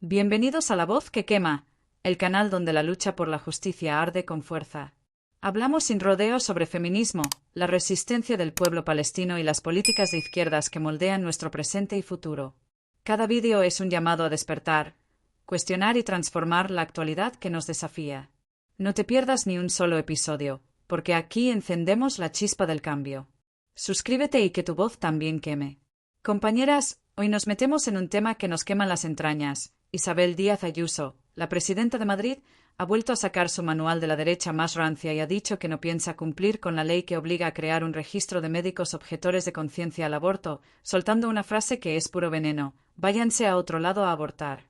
Bienvenidos a La Voz que Quema, el canal donde la lucha por la justicia arde con fuerza. Hablamos sin rodeos sobre feminismo, la resistencia del pueblo palestino y las políticas de izquierdas que moldean nuestro presente y futuro. Cada vídeo es un llamado a despertar, cuestionar y transformar la actualidad que nos desafía. No te pierdas ni un solo episodio, porque aquí encendemos la chispa del cambio. Suscríbete y que tu voz también queme. Compañeras, hoy nos metemos en un tema que nos quema las entrañas. Isabel Díaz Ayuso, la presidenta de Madrid, ha vuelto a sacar su manual de la derecha más rancia y ha dicho que no piensa cumplir con la ley que obliga a crear un registro de médicos objetores de conciencia al aborto, soltando una frase que es puro veneno: váyanse a otro lado a abortar.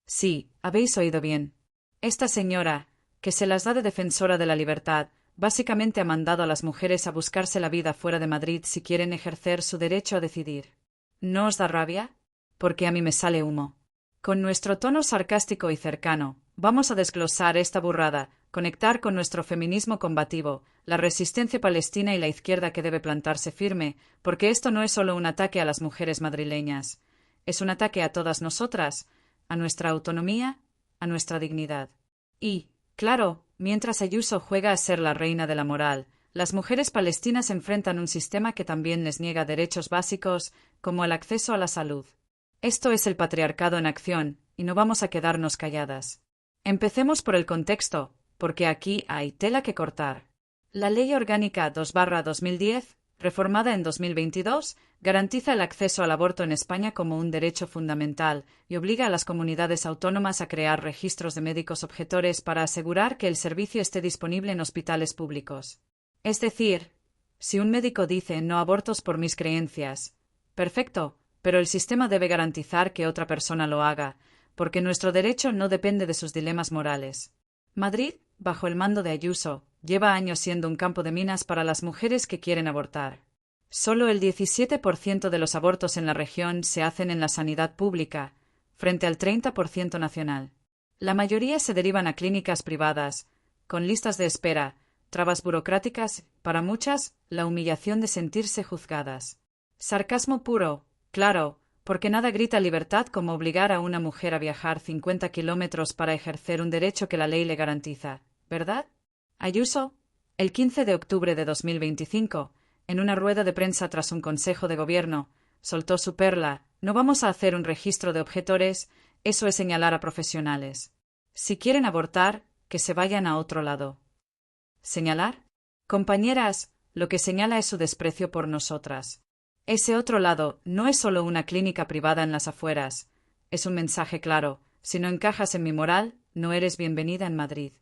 Sí, habéis oído bien. Esta señora, que se las da de defensora de la libertad, básicamente ha mandado a las mujeres a buscarse la vida fuera de Madrid si quieren ejercer su derecho a decidir. ¿No os da rabia? Porque a mí me sale humo. Con nuestro tono sarcástico y cercano, vamos a desglosar esta burrada, conectar con nuestro feminismo combativo, la resistencia palestina y la izquierda que debe plantarse firme, porque esto no es solo un ataque a las mujeres madrileñas, es un ataque a todas nosotras, a nuestra autonomía, a nuestra dignidad. Y, claro, mientras Ayuso juega a ser la reina de la moral, las mujeres palestinas enfrentan un sistema que también les niega derechos básicos, como el acceso a la salud. Esto es el patriarcado en acción, y no vamos a quedarnos calladas. Empecemos por el contexto, porque aquí hay tela que cortar. La Ley Orgánica 2/2010, reformada en 2022, garantiza el acceso al aborto en España como un derecho fundamental y obliga a las comunidades autónomas a crear registros de médicos objetores para asegurar que el servicio esté disponible en hospitales públicos. Es decir, si un médico dice no abortos por mis creencias, perfecto, pero el sistema debe garantizar que otra persona lo haga, porque nuestro derecho no depende de sus dilemas morales. Madrid, bajo el mando de Ayuso, lleva años siendo un campo de minas para las mujeres que quieren abortar. Solo el 17% de los abortos en la región se hacen en la sanidad pública, frente al 30% nacional. La mayoría se derivan a clínicas privadas, con listas de espera, trabas burocráticas, para muchas, la humillación de sentirse juzgadas. Sarcasmo puro, claro, porque nada grita libertad como obligar a una mujer a viajar 50 kilómetros para ejercer un derecho que la ley le garantiza, ¿verdad? Ayuso, el 15 de octubre de 2025, en una rueda de prensa tras un consejo de gobierno, soltó su perla: no vamos a hacer un registro de objetores, eso es señalar a profesionales. Si quieren abortar, que se vayan a otro lado. ¿Señalar? Compañeras, lo que señala es su desprecio por nosotras. Ese otro lado no es solo una clínica privada en las afueras, es un mensaje claro: si no encajas en mi moral, no eres bienvenida en Madrid.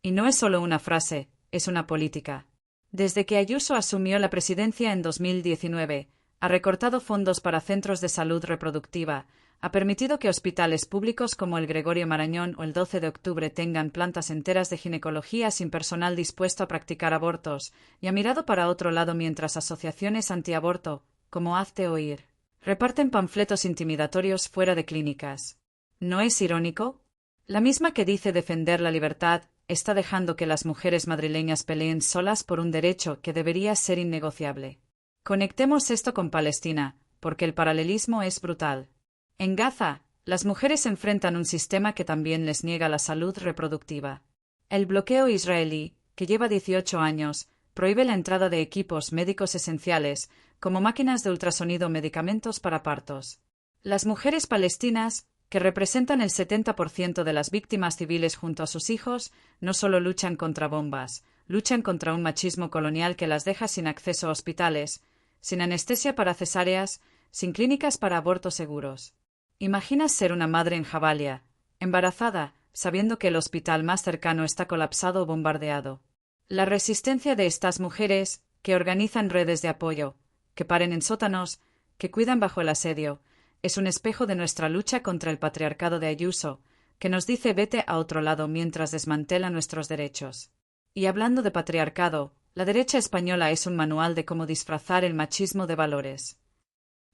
Y no es solo una frase, es una política. Desde que Ayuso asumió la presidencia en 2019, ha recortado fondos para centros de salud reproductiva, ha permitido que hospitales públicos como el Gregorio Marañón o el 12 de octubre tengan plantas enteras de ginecología sin personal dispuesto a practicar abortos, y ha mirado para otro lado mientras asociaciones antiaborto, como Hazte Oír, reparten panfletos intimidatorios fuera de clínicas. ¿No es irónico? La misma que dice defender la libertad está dejando que las mujeres madrileñas peleen solas por un derecho que debería ser innegociable. Conectemos esto con Palestina, porque el paralelismo es brutal. En Gaza, las mujeres enfrentan un sistema que también les niega la salud reproductiva. El bloqueo israelí, que lleva 18 años, prohíbe la entrada de equipos médicos esenciales, como máquinas de ultrasonido o medicamentos para partos. Las mujeres palestinas, que representan el 70% de las víctimas civiles junto a sus hijos, no solo luchan contra bombas, luchan contra un machismo colonial que las deja sin acceso a hospitales, sin anestesia para cesáreas, sin clínicas para abortos seguros. ¿Imaginas ser una madre en Jabalia, embarazada, sabiendo que el hospital más cercano está colapsado o bombardeado? La resistencia de estas mujeres, que organizan redes de apoyo, que paren en sótanos, que cuidan bajo el asedio, es un espejo de nuestra lucha contra el patriarcado de Ayuso, que nos dice vete a otro lado mientras desmantela nuestros derechos. Y hablando de patriarcado, la derecha española es un manual de cómo disfrazar el machismo de valores.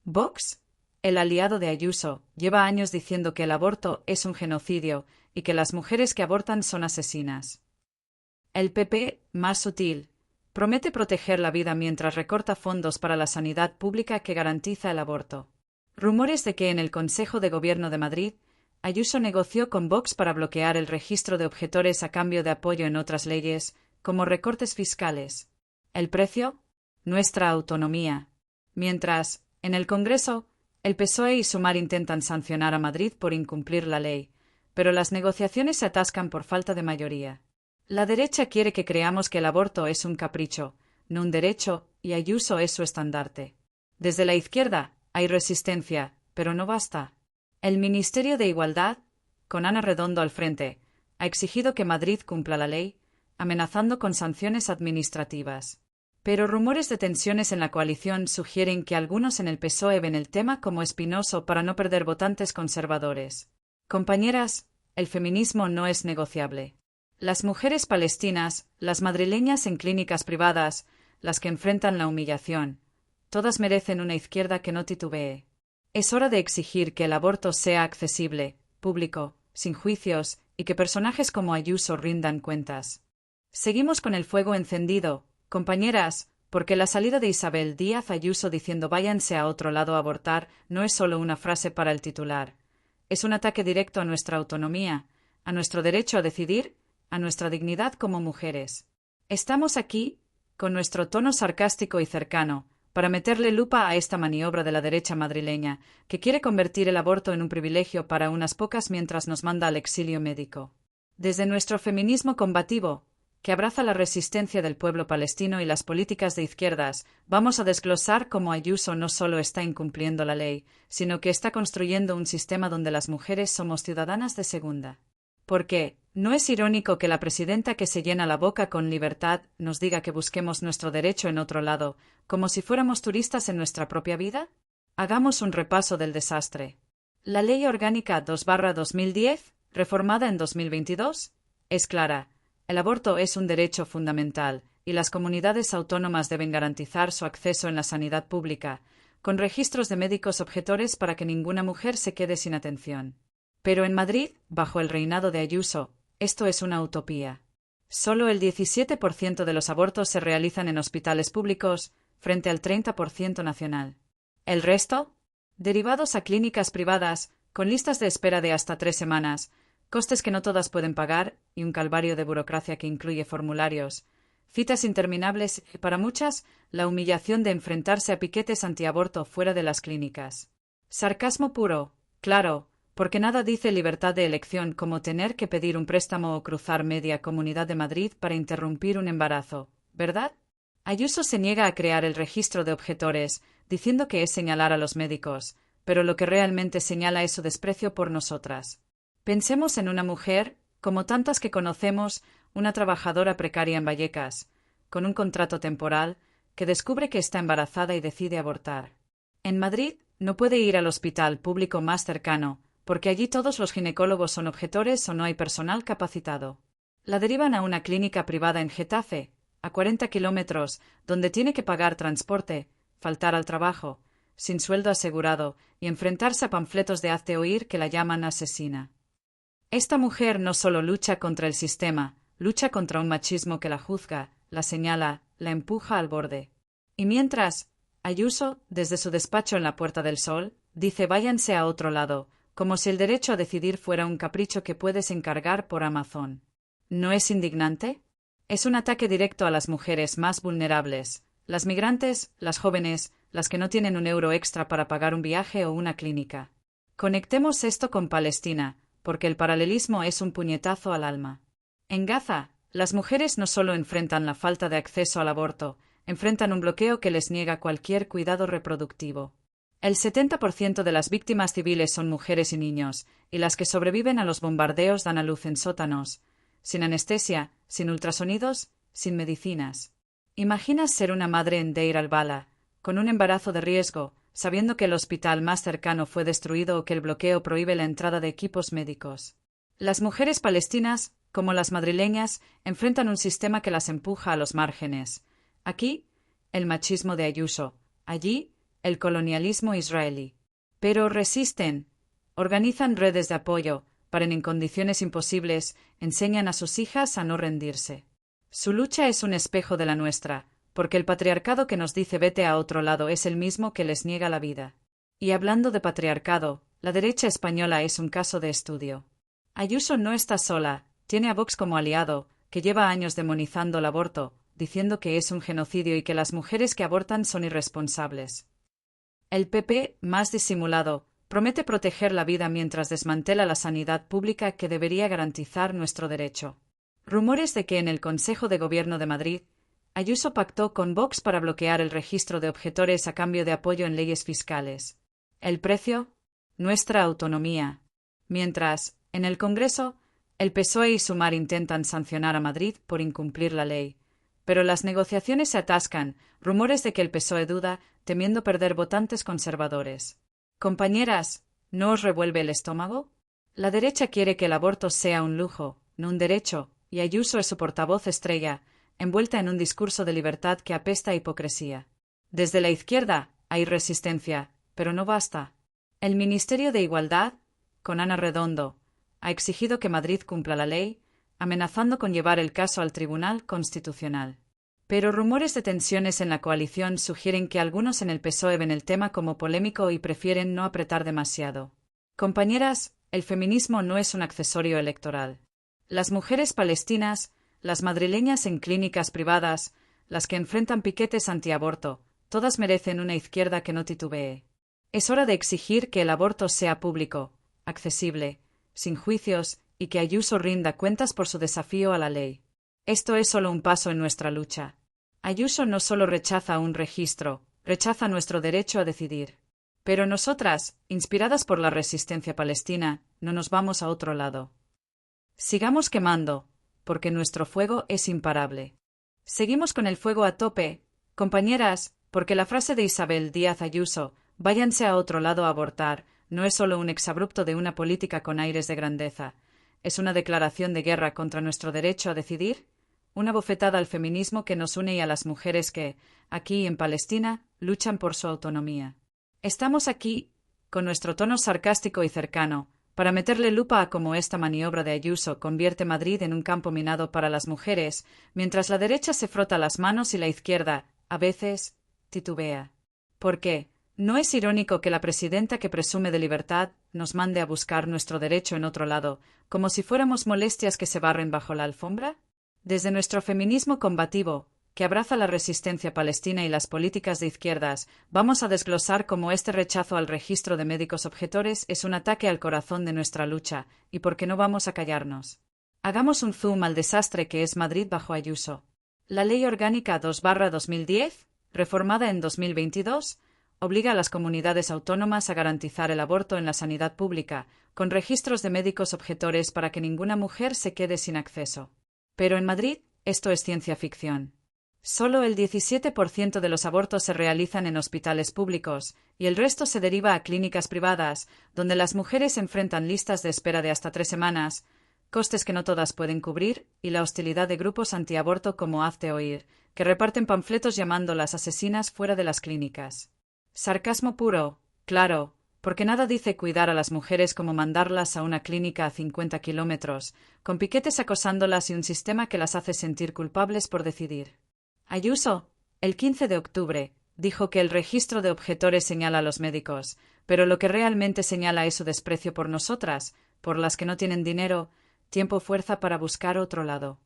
Vox, el aliado de Ayuso, lleva años diciendo que el aborto es un genocidio y que las mujeres que abortan son asesinas. El PP, más sutil, promete proteger la vida mientras recorta fondos para la sanidad pública que garantiza el aborto. Rumores de que en el Consejo de Gobierno de Madrid, Ayuso negoció con Vox para bloquear el registro de objetores a cambio de apoyo en otras leyes, como recortes fiscales. ¿El precio? Nuestra autonomía. Mientras, en el Congreso, el PSOE y Sumar intentan sancionar a Madrid por incumplir la ley, pero las negociaciones se atascan por falta de mayoría. La derecha quiere que creamos que el aborto es un capricho, no un derecho, y Ayuso es su estandarte. Desde la izquierda hay resistencia, pero no basta. El Ministerio de Igualdad, con Ana Redondo al frente, ha exigido que Madrid cumpla la ley, amenazando con sanciones administrativas. Pero rumores de tensiones en la coalición sugieren que algunos en el PSOE ven el tema como espinoso para no perder votantes conservadores. Compañeras, el feminismo no es negociable. Las mujeres palestinas, las madrileñas en clínicas privadas, las que enfrentan la humillación, todas merecen una izquierda que no titubee. Es hora de exigir que el aborto sea accesible, público, sin juicios, y que personajes como Ayuso rindan cuentas. Seguimos con el fuego encendido, compañeras, porque la salida de Isabel Díaz Ayuso diciendo váyanse a otro lado a abortar no es solo una frase para el titular. Es un ataque directo a nuestra autonomía, a nuestro derecho a decidir, a nuestra dignidad como mujeres. Estamos aquí, con nuestro tono sarcástico y cercano, para meterle lupa a esta maniobra de la derecha madrileña, que quiere convertir el aborto en un privilegio para unas pocas mientras nos manda al exilio médico. Desde nuestro feminismo combativo, que abraza la resistencia del pueblo palestino y las políticas de izquierdas, vamos a desglosar cómo Ayuso no solo está incumpliendo la ley, sino que está construyendo un sistema donde las mujeres somos ciudadanas de segunda. Porque, ¿no es irónico que la presidenta que se llena la boca con libertad nos diga que busquemos nuestro derecho en otro lado, como si fuéramos turistas en nuestra propia vida? Hagamos un repaso del desastre. La Ley Orgánica 2/2010, reformada en 2022, es clara. El aborto es un derecho fundamental, y las comunidades autónomas deben garantizar su acceso en la sanidad pública, con registros de médicos objetores para que ninguna mujer se quede sin atención. Pero en Madrid, bajo el reinado de Ayuso, esto es una utopía. Solo el 17% de los abortos se realizan en hospitales públicos, frente al 30% nacional. El resto, derivados a clínicas privadas, con listas de espera de hasta 3 semanas, costes que no todas pueden pagar y un calvario de burocracia que incluye formularios, citas interminables y, para muchas, la humillación de enfrentarse a piquetes antiaborto fuera de las clínicas. Sarcasmo puro, claro, porque nada dice libertad de elección como tener que pedir un préstamo o cruzar media Comunidad de Madrid para interrumpir un embarazo, ¿verdad? Ayuso se niega a crear el registro de objetores, diciendo que es señalar a los médicos, pero lo que realmente señala es su desprecio por nosotras. Pensemos en una mujer, como tantas que conocemos, una trabajadora precaria en Vallecas, con un contrato temporal, que descubre que está embarazada y decide abortar. En Madrid no puede ir al hospital público más cercano, porque allí todos los ginecólogos son objetores o no hay personal capacitado. La derivan a una clínica privada en Getafe, a 40 kilómetros, donde tiene que pagar transporte, faltar al trabajo, sin sueldo asegurado, y enfrentarse a panfletos de hazte oír que la llaman asesina. Esta mujer no solo lucha contra el sistema, lucha contra un machismo que la juzga, la señala, la empuja al borde. Y mientras, Ayuso, desde su despacho en la Puerta del Sol, dice váyanse a otro lado, como si el derecho a decidir fuera un capricho que puedes encargar por Amazon. ¿No es indignante? Es un ataque directo a las mujeres más vulnerables, las migrantes, las jóvenes, las que no tienen un euro extra para pagar un viaje o una clínica. Conectemos esto con Palestina, porque el paralelismo es un puñetazo al alma. En Gaza, las mujeres no solo enfrentan la falta de acceso al aborto, enfrentan un bloqueo que les niega cualquier cuidado reproductivo. El 70% de las víctimas civiles son mujeres y niños, y las que sobreviven a los bombardeos dan a luz en sótanos, sin anestesia, sin ultrasonidos, sin medicinas. ¿Imaginas ser una madre en Deir al-Bala, con un embarazo de riesgo, sabiendo que el hospital más cercano fue destruido o que el bloqueo prohíbe la entrada de equipos médicos? Las mujeres palestinas, como las madrileñas, enfrentan un sistema que las empuja a los márgenes. Aquí, el machismo de Ayuso. Allí, el colonialismo israelí. Pero resisten. Organizan redes de apoyo, paren en condiciones imposibles, enseñan a sus hijas a no rendirse. Su lucha es un espejo de la nuestra, porque el patriarcado que nos dice vete a otro lado es el mismo que les niega la vida. Y hablando de patriarcado, La derecha española es un caso de estudio. Ayuso no está sola, tiene a Vox como aliado, que lleva años demonizando el aborto, diciendo que es un genocidio y que las mujeres que abortan son irresponsables. El PP, más disimulado, promete proteger la vida mientras desmantela la sanidad pública que debería garantizar nuestro derecho. Rumores de que en el Consejo de Gobierno de Madrid, Ayuso pactó con Vox para bloquear el registro de objetores a cambio de apoyo en leyes fiscales. ¿El precio? Nuestra autonomía. Mientras, en el Congreso, el PSOE y Sumar intentan sancionar a Madrid por incumplir la ley. Pero las negociaciones se atascan, rumores de que el PSOE duda, temiendo perder votantes conservadores. Compañeras, ¿no os revuelve el estómago? La derecha quiere que el aborto sea un lujo, no un derecho, y Ayuso es su portavoz estrella, envuelta en un discurso de libertad que apesta a hipocresía. Desde la izquierda hay resistencia, pero no basta. El Ministerio de Igualdad, con Ana Redondo, ha exigido que Madrid cumpla la ley, amenazando con llevar el caso al Tribunal Constitucional. Pero rumores de tensiones en la coalición sugieren que algunos en el PSOE ven el tema como polémico y prefieren no apretar demasiado. Compañeras, el feminismo no es un accesorio electoral. Las mujeres palestinas, las madrileñas en clínicas privadas, las que enfrentan piquetes antiaborto, todas merecen una izquierda que no titubee. Es hora de exigir que el aborto sea público, accesible, sin juicios, y que Ayuso rinda cuentas por su desafío a la ley. Esto es solo un paso en nuestra lucha. Ayuso no solo rechaza un registro, rechaza nuestro derecho a decidir. Pero nosotras, inspiradas por la resistencia palestina, no nos vamos a otro lado. Sigamos quemando, porque nuestro fuego es imparable. Seguimos con el fuego a tope, compañeras, porque la frase de Isabel Díaz Ayuso, váyanse a otro lado a abortar, no es solo un exabrupto de una política con aires de grandeza. ¿Es una declaración de guerra contra nuestro derecho a decidir? Una bofetada al feminismo que nos une y a las mujeres que, aquí en Palestina, luchan por su autonomía. Estamos aquí, con nuestro tono sarcástico y cercano, para meterle lupa a cómo esta maniobra de Ayuso convierte Madrid en un campo minado para las mujeres, mientras la derecha se frota las manos y la izquierda, a veces, titubea. ¿Por qué? ¿No es irónico que la presidenta que presume de libertad nos mande a buscar nuestro derecho en otro lado, como si fuéramos molestias que se barren bajo la alfombra? Desde nuestro feminismo combativo, que abraza la resistencia palestina y las políticas de izquierdas, vamos a desglosar cómo este rechazo al registro de médicos objetores es un ataque al corazón de nuestra lucha, y por qué no vamos a callarnos. Hagamos un zoom al desastre que es Madrid bajo Ayuso. La Ley Orgánica 2/2010, reformada en 2022, obliga a las comunidades autónomas a garantizar el aborto en la sanidad pública, con registros de médicos objetores para que ninguna mujer se quede sin acceso. Pero en Madrid, esto es ciencia ficción. Solo el 17% de los abortos se realizan en hospitales públicos, y el resto se deriva a clínicas privadas, donde las mujeres enfrentan listas de espera de hasta 3 semanas, costes que no todas pueden cubrir, y la hostilidad de grupos antiaborto como Hazte Oír, que reparten panfletos llamándolas asesinas fuera de las clínicas. Sarcasmo puro, claro, porque nada dice cuidar a las mujeres como mandarlas a una clínica a 50 kilómetros, con piquetes acosándolas y un sistema que las hace sentir culpables por decidir. Ayuso, el 15 de octubre, dijo que el registro de objetores señala a los médicos, pero lo que realmente señala es su desprecio por nosotras, por las que no tienen dinero, tiempo o fuerza para buscar otro lado.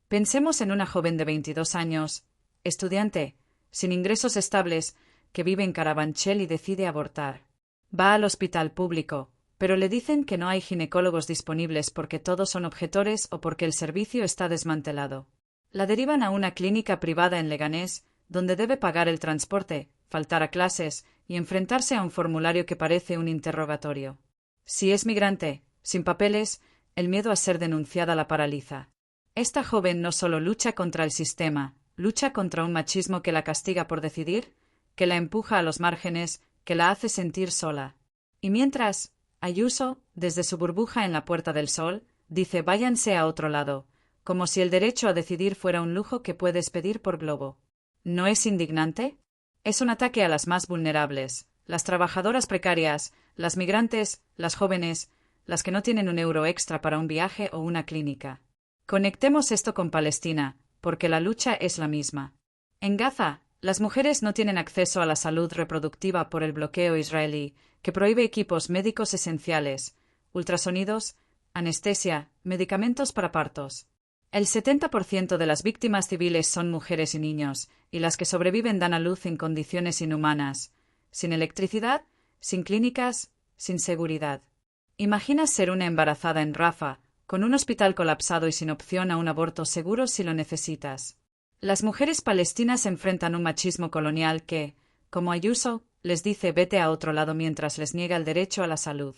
Pensemos en una joven de 22 años, estudiante, sin ingresos estables, que vive en Carabanchel y decide abortar. Va al hospital público, pero le dicen que no hay ginecólogos disponibles porque todos son objetores o porque el servicio está desmantelado. La derivan a una clínica privada en Leganés, donde debe pagar el transporte, faltar a clases y enfrentarse a un formulario que parece un interrogatorio. Si es migrante, sin papeles, el miedo a ser denunciada la paraliza. Esta joven no solo lucha contra el sistema, lucha contra un machismo que la castiga por decidir, que la empuja a los márgenes, que la hace sentir sola. Y mientras, Ayuso, desde su burbuja en la Puerta del Sol, dice váyanse a otro lado, como si el derecho a decidir fuera un lujo que puedes pedir por globo. ¿No es indignante? Es un ataque a las más vulnerables, las trabajadoras precarias, las migrantes, las jóvenes, las que no tienen un euro extra para un viaje o una clínica. Conectemos esto con Palestina, porque la lucha es la misma. En Gaza, Las mujeres no tienen acceso a la salud reproductiva por el bloqueo israelí, que prohíbe equipos médicos esenciales, ultrasonidos, anestesia, medicamentos para partos. El 70% de las víctimas civiles son mujeres y niños, y las que sobreviven dan a luz en condiciones inhumanas, sin electricidad, sin clínicas, sin seguridad. Imaginas ser una embarazada en Rafah, con un hospital colapsado y sin opción a un aborto seguro si lo necesitas. Las mujeres palestinas enfrentan un machismo colonial que, como Ayuso, les dice vete a otro lado mientras les niega el derecho a la salud.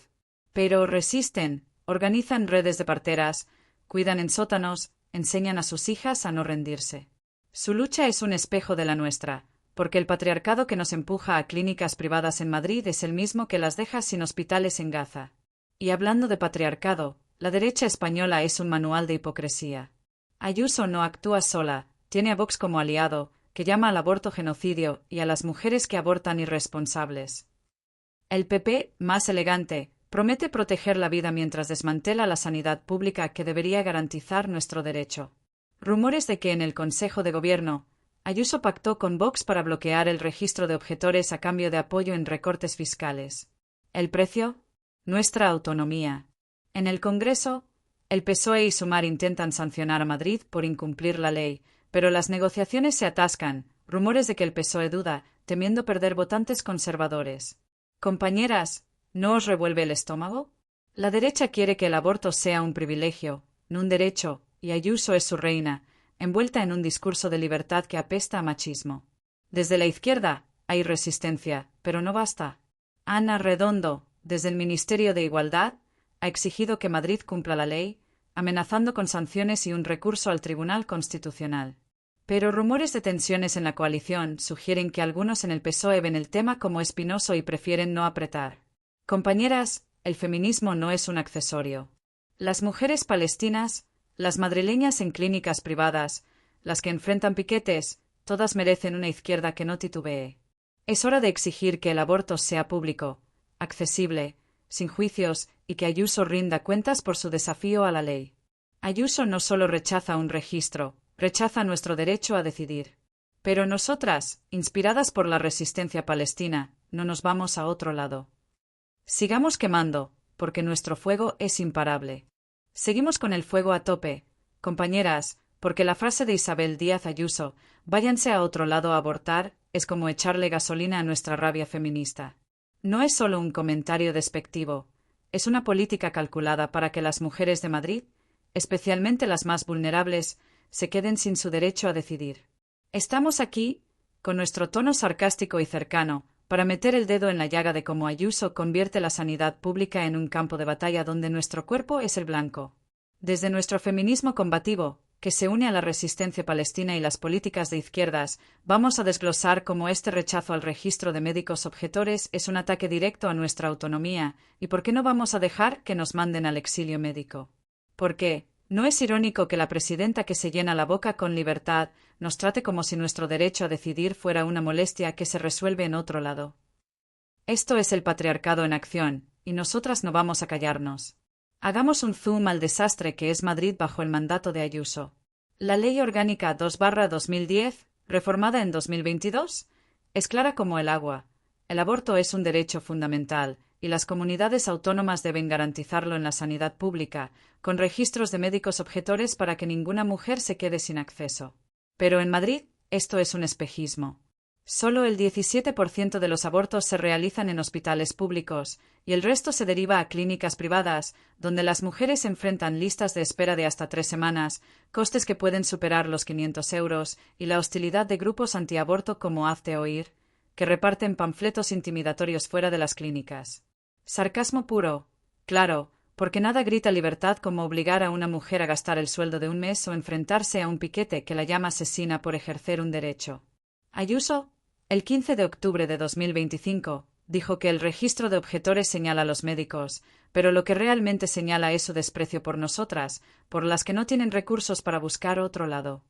Pero resisten, organizan redes de parteras, cuidan en sótanos, enseñan a sus hijas a no rendirse. Su lucha es un espejo de la nuestra, porque el patriarcado que nos empuja a clínicas privadas en Madrid es el mismo que las deja sin hospitales en Gaza. Y hablando de patriarcado, la derecha española es un manual de hipocresía. Ayuso no actúa sola, tiene a Vox como aliado, que llama al aborto genocidio y a las mujeres que abortan irresponsables. El PP, más elegante, promete proteger la vida mientras desmantela la sanidad pública que debería garantizar nuestro derecho. Rumores de que en el Consejo de Gobierno, Ayuso pactó con Vox para bloquear el registro de objetores a cambio de apoyo en recortes fiscales. ¿El precio? Nuestra autonomía. En el Congreso, el PSOE y Sumar intentan sancionar a Madrid por incumplir la ley, pero las negociaciones se atascan, rumores de que el PSOE duda, temiendo perder votantes conservadores. Compañeras, ¿no os revuelve el estómago? La derecha quiere que el aborto sea un privilegio, no un derecho, y Ayuso es su reina, envuelta en un discurso de libertad que apesta a machismo. Desde la izquierda hay resistencia, pero no basta. Ana Redondo, desde el Ministerio de Igualdad, ha exigido que Madrid cumpla la ley, amenazando con sanciones y un recurso al Tribunal Constitucional. Pero rumores de tensiones en la coalición sugieren que algunos en el PSOE ven el tema como espinoso y prefieren no apretar. Compañeras, el feminismo no es un accesorio. Las mujeres palestinas, las madrileñas en clínicas privadas, las que enfrentan piquetes, todas merecen una izquierda que no titubee. Es hora de exigir que el aborto sea público, accesible, sin juicios y que Ayuso rinda cuentas por su desafío a la ley. Ayuso no solo rechaza un registro, rechaza nuestro derecho a decidir. Pero nosotras, inspiradas por la resistencia palestina, no nos vamos a otro lado. Sigamos quemando, porque nuestro fuego es imparable. Seguimos con el fuego a tope, compañeras, porque la frase de Isabel Díaz Ayuso, váyanse a otro lado a abortar, es como echarle gasolina a nuestra rabia feminista. No es solo un comentario despectivo, es una política calculada para que las mujeres de Madrid, especialmente las más vulnerables, se queden sin su derecho a decidir. Estamos aquí, con nuestro tono sarcástico y cercano, para meter el dedo en la llaga de cómo Ayuso convierte la sanidad pública en un campo de batalla donde nuestro cuerpo es el blanco. Desde nuestro feminismo combativo, que se une a la resistencia palestina y las políticas de izquierdas, vamos a desglosar cómo este rechazo al registro de médicos objetores es un ataque directo a nuestra autonomía, y por qué no vamos a dejar que nos manden al exilio médico. ¿Por qué? ¿No es irónico que la presidenta que se llena la boca con libertad nos trate como si nuestro derecho a decidir fuera una molestia que se resuelve en otro lado? Esto es el patriarcado en acción, y nosotras no vamos a callarnos. Hagamos un zoom al desastre que es Madrid bajo el mandato de Ayuso. La Ley Orgánica 2/2010, reformada en 2022, es clara como el agua. El aborto es un derecho fundamental, y las comunidades autónomas deben garantizarlo en la sanidad pública, con registros de médicos objetores para que ninguna mujer se quede sin acceso. Pero en Madrid, esto es un espejismo. Solo el 17% de los abortos se realizan en hospitales públicos, y el resto se deriva a clínicas privadas, donde las mujeres enfrentan listas de espera de hasta 3 semanas, costes que pueden superar los 500 euros, y la hostilidad de grupos antiaborto como Hazte Oír, que reparten panfletos intimidatorios fuera de las clínicas. Sarcasmo puro, claro, porque nada grita libertad como obligar a una mujer a gastar el sueldo de un mes o enfrentarse a un piquete que la llama asesina por ejercer un derecho. Ayuso, el 15 de octubre de 2025, dijo que el registro de objetores señala a los médicos, pero lo que realmente señala es su desprecio por nosotras, por las que no tienen recursos para buscar otro lado.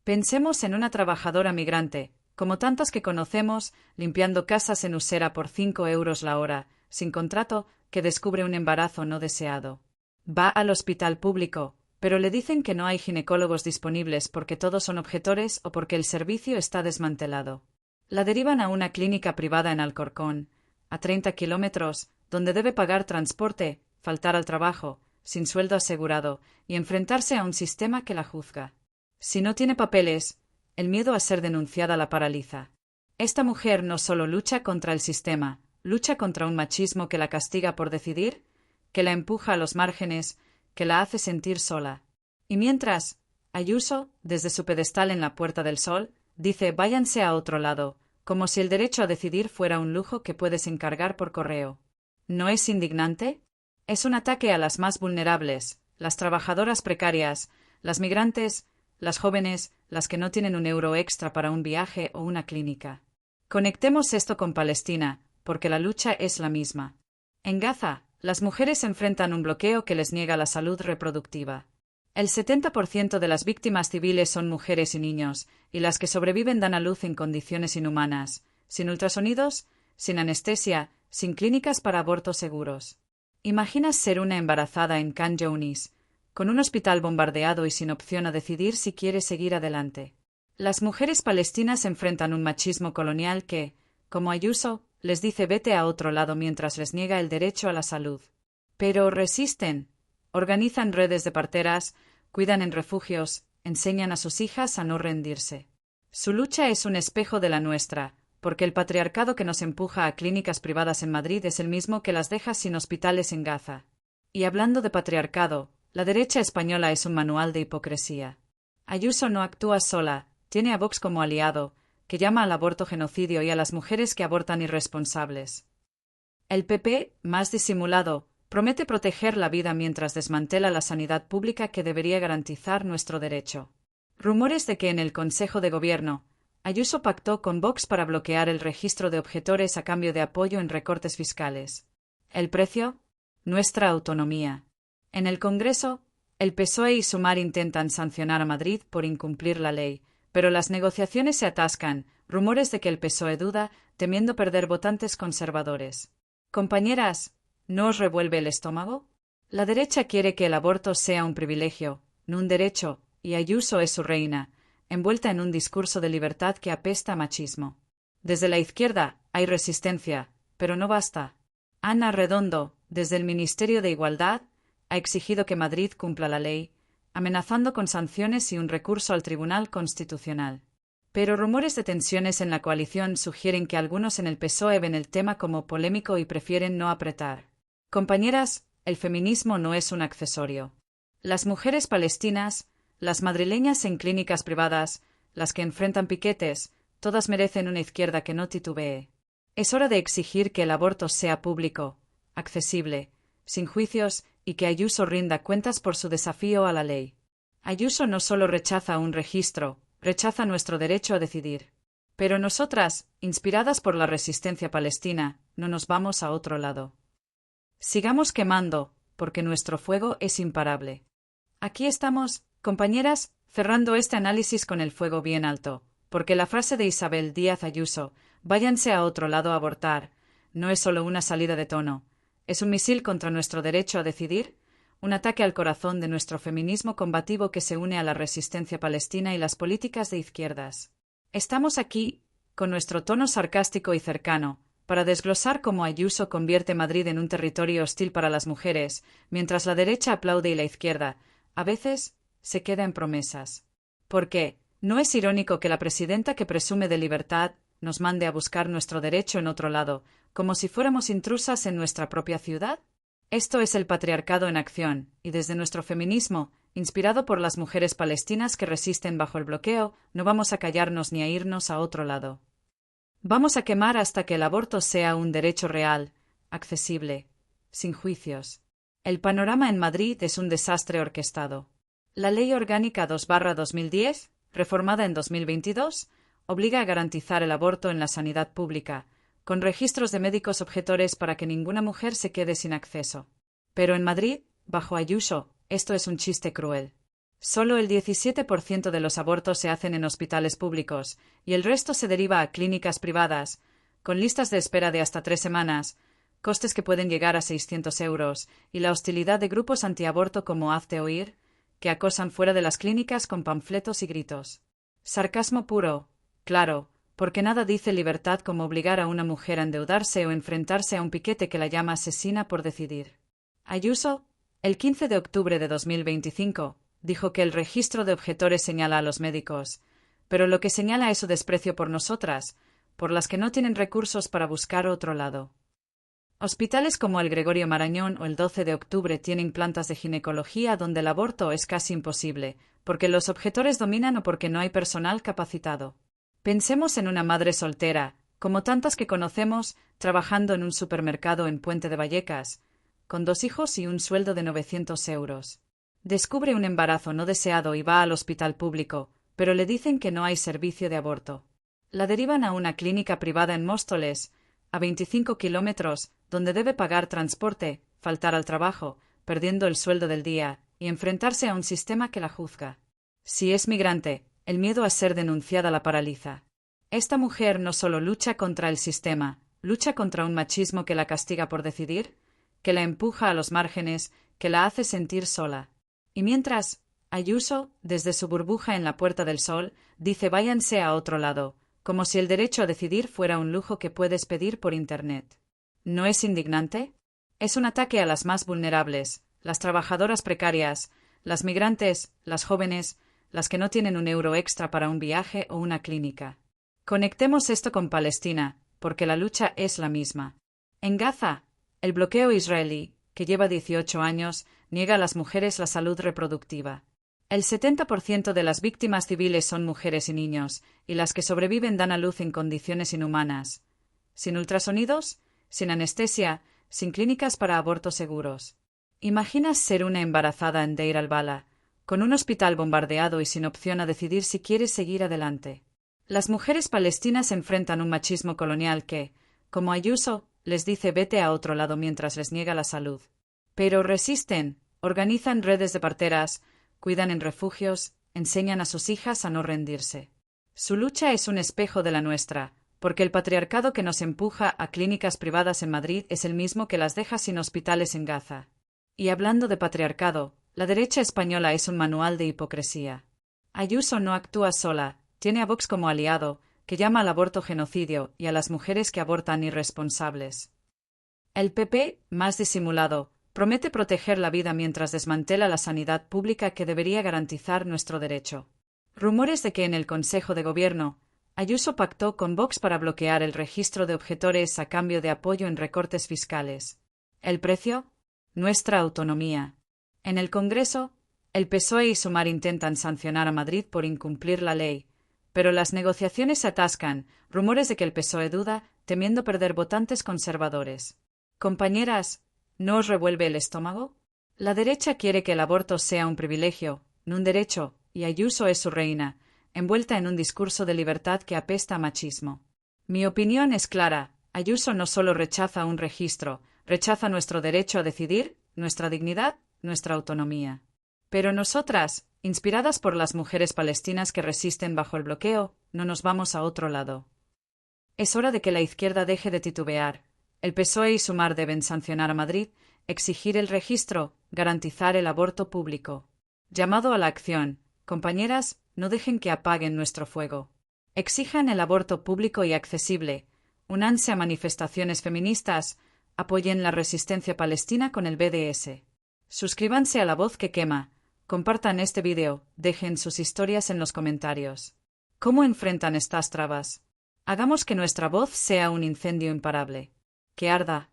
Pensemos en una trabajadora migrante, como tantas que conocemos, limpiando casas en Usera por 5 euros la hora, sin contrato, que descubre un embarazo no deseado. Va al hospital público, pero le dicen que no hay ginecólogos disponibles porque todos son objetores o porque el servicio está desmantelado. La derivan a una clínica privada en Alcorcón, a 30 kilómetros, donde debe pagar transporte, faltar al trabajo, sin sueldo asegurado, y enfrentarse a un sistema que la juzga. Si no tiene papeles, el miedo a ser denunciada la paraliza. Esta mujer no solo lucha contra el sistema, lucha contra un machismo que la castiga por decidir, que la empuja a los márgenes, que la hace sentir sola. Y mientras, Ayuso, desde su pedestal en la Puerta del Sol, dice váyanse a otro lado, como si el derecho a decidir fuera un lujo que puedes encargar por correo. ¿No es indignante? Es un ataque a las más vulnerables, las trabajadoras precarias, las migrantes, las jóvenes, las que no tienen un euro extra para un viaje o una clínica. Conectemos esto con Palestina, porque la lucha es la misma. En Gaza, las mujeres enfrentan un bloqueo que les niega la salud reproductiva. El 70% de las víctimas civiles son mujeres y niños, y las que sobreviven dan a luz en condiciones inhumanas, sin ultrasonidos, sin anestesia, sin clínicas para abortos seguros. ¿Imaginas ser una embarazada en Khan Younis, con un hospital bombardeado y sin opción a decidir si quiere seguir adelante? Las mujeres palestinas enfrentan un machismo colonial que, como Ayuso, les dice vete a otro lado mientras les niega el derecho a la salud. Pero resisten. Organizan redes de parteras, cuidan en refugios, enseñan a sus hijas a no rendirse. Su lucha es un espejo de la nuestra, porque el patriarcado que nos empuja a clínicas privadas en Madrid es el mismo que las deja sin hospitales en Gaza. Y hablando de patriarcado, la derecha española es un manual de hipocresía. Ayuso no actúa sola, tiene a Vox como aliado, que llama al aborto genocidio y a las mujeres que abortan irresponsables. El PP, más disimulado, promete proteger la vida mientras desmantela la sanidad pública que debería garantizar nuestro derecho. Rumores de que en el Consejo de Gobierno, Ayuso pactó con Vox para bloquear el registro de objetores a cambio de apoyo en recortes fiscales. ¿El precio? Nuestra autonomía. En el Congreso, el PSOE y Sumar intentan sancionar a Madrid por incumplir la ley, pero las negociaciones se atascan, rumores de que el PSOE duda, temiendo perder votantes conservadores. Compañeras, ¿no os revuelve el estómago? La derecha quiere que el aborto sea un privilegio, no un derecho, y Ayuso es su reina, envuelta en un discurso de libertad que apesta a machismo. Desde la izquierda hay resistencia, pero no basta. Ana Redondo, desde el Ministerio de Igualdad, ha exigido que Madrid cumpla la ley, amenazando con sanciones y un recurso al Tribunal Constitucional. Pero rumores de tensiones en la coalición sugieren que algunos en el PSOE ven el tema como polémico y prefieren no apretar. Compañeras, el feminismo no es un accesorio. Las mujeres palestinas, las madrileñas en clínicas privadas, las que enfrentan piquetes, todas merecen una izquierda que no titubee. Es hora de exigir que el aborto sea público, accesible, sin juicios y que Ayuso rinda cuentas por su desafío a la ley. Ayuso no solo rechaza un registro, rechaza nuestro derecho a decidir. Pero nosotras, inspiradas por la resistencia palestina, no nos vamos a otro lado. Sigamos quemando, porque nuestro fuego es imparable. Aquí estamos, compañeras, cerrando este análisis con el fuego bien alto, porque la frase de Isabel Díaz Ayuso, váyanse a otro lado a abortar, no es solo una salida de tono, es un misil contra nuestro derecho a decidir, un ataque al corazón de nuestro feminismo combativo que se une a la resistencia palestina y las políticas de izquierdas. Estamos aquí, con nuestro tono sarcástico y cercano, para desglosar cómo Ayuso convierte Madrid en un territorio hostil para las mujeres, mientras la derecha aplaude y la izquierda, a veces, se queda en promesas. Porque, ¿no es irónico que la presidenta que presume de libertad nos mande a buscar nuestro derecho en otro lado, como si fuéramos intrusas en nuestra propia ciudad? Esto es el patriarcado en acción, y desde nuestro feminismo, inspirado por las mujeres palestinas que resisten bajo el bloqueo, no vamos a callarnos ni a irnos a otro lado. Vamos a quemar hasta que el aborto sea un derecho real, accesible, sin juicios. El panorama en Madrid es un desastre orquestado. La Ley Orgánica 2/2010, reformada en 2022, obliga a garantizar el aborto en la sanidad pública, con registros de médicos objetores para que ninguna mujer se quede sin acceso. Pero en Madrid, bajo Ayuso, esto es un chiste cruel. Solo el 17% de los abortos se hacen en hospitales públicos, y el resto se deriva a clínicas privadas, con listas de espera de hasta 3 semanas, costes que pueden llegar a 600 euros, y la hostilidad de grupos antiaborto como Hazte Oír, que acosan fuera de las clínicas con panfletos y gritos. Sarcasmo puro, claro, porque nada dice libertad como obligar a una mujer a endeudarse o enfrentarse a un piquete que la llama asesina por decidir. Ayuso, el 15 de octubre de 2025, dijo que el registro de objetores señala a los médicos, pero lo que señala es su desprecio por nosotras, por las que no tienen recursos para buscar otro lado. Hospitales como el Gregorio Marañón o el 12 de octubre tienen plantas de ginecología donde el aborto es casi imposible, porque los objetores dominan o porque no hay personal capacitado. Pensemos en una madre soltera, como tantas que conocemos, trabajando en un supermercado en Puente de Vallecas, con 2 hijos y un sueldo de 900 euros. Descubre un embarazo no deseado y va al hospital público, pero le dicen que no hay servicio de aborto. La derivan a una clínica privada en Móstoles, a 25 kilómetros, donde debe pagar transporte, faltar al trabajo, perdiendo el sueldo del día, y enfrentarse a un sistema que la juzga. Si es migrante, el miedo a ser denunciada la paraliza. Esta mujer no solo lucha contra el sistema, lucha contra un machismo que la castiga por decidir, que la empuja a los márgenes, que la hace sentir sola. Y mientras, Ayuso, desde su burbuja en la Puerta del Sol, dice váyanse a otro lado, como si el derecho a decidir fuera un lujo que puedes pedir por Internet. ¿No es indignante? Es un ataque a las más vulnerables, las trabajadoras precarias, las migrantes, las jóvenes, las que no tienen un euro extra para un viaje o una clínica. Conectemos esto con Palestina, porque la lucha es la misma. En Gaza, el bloqueo israelí, que lleva 18 años, niega a las mujeres la salud reproductiva. El 70% de las víctimas civiles son mujeres y niños, y las que sobreviven dan a luz en condiciones inhumanas. Sin ultrasonidos, sin anestesia, sin clínicas para abortos seguros. ¿Imaginas ser una embarazada en Deir al-Bala, con un hospital bombardeado y sin opción a decidir si quieres seguir adelante? Las mujeres palestinas enfrentan un machismo colonial que, como Ayuso, les dice vete a otro lado mientras les niega la salud. Pero resisten, organizan redes de parteras, cuidan en refugios, enseñan a sus hijas a no rendirse. Su lucha es un espejo de la nuestra, porque el patriarcado que nos empuja a clínicas privadas en Madrid es el mismo que las deja sin hospitales en Gaza. Y hablando de patriarcado, la derecha española es un manual de hipocresía. Ayuso no actúa sola, tiene a Vox como aliado, que llama al aborto genocidio y a las mujeres que abortan irresponsables. El PP, más disimulado, promete proteger la vida mientras desmantela la sanidad pública que debería garantizar nuestro derecho. Rumores de que en el Consejo de Gobierno, Ayuso pactó con Vox para bloquear el registro de objetores a cambio de apoyo en recortes fiscales. ¿El precio? Nuestra autonomía. En el Congreso, el PSOE y Sumar intentan sancionar a Madrid por incumplir la ley, pero las negociaciones se atascan, rumores de que el PSOE duda, temiendo perder votantes conservadores. Compañeras, ¿no os revuelve el estómago? La derecha quiere que el aborto sea un privilegio, no un derecho, y Ayuso es su reina, envuelta en un discurso de libertad que apesta a machismo. Mi opinión es clara, Ayuso no solo rechaza un registro, rechaza nuestro derecho a decidir, nuestra dignidad, nuestra autonomía. Pero nosotras, inspiradas por las mujeres palestinas que resisten bajo el bloqueo, no nos vamos a otro lado. Es hora de que la izquierda deje de titubear. El PSOE y Sumar deben sancionar a Madrid, exigir el registro, garantizar el aborto público. Llamado a la acción. Compañeras, no dejen que apaguen nuestro fuego. Exijan el aborto público y accesible. Únanse a manifestaciones feministas. Apoyen la resistencia palestina con el BDS. Suscríbanse a La Voz que Quema. Compartan este vídeo. Dejen sus historias en los comentarios. ¿Cómo enfrentan estas trabas? Hagamos que nuestra voz sea un incendio imparable. Que arda.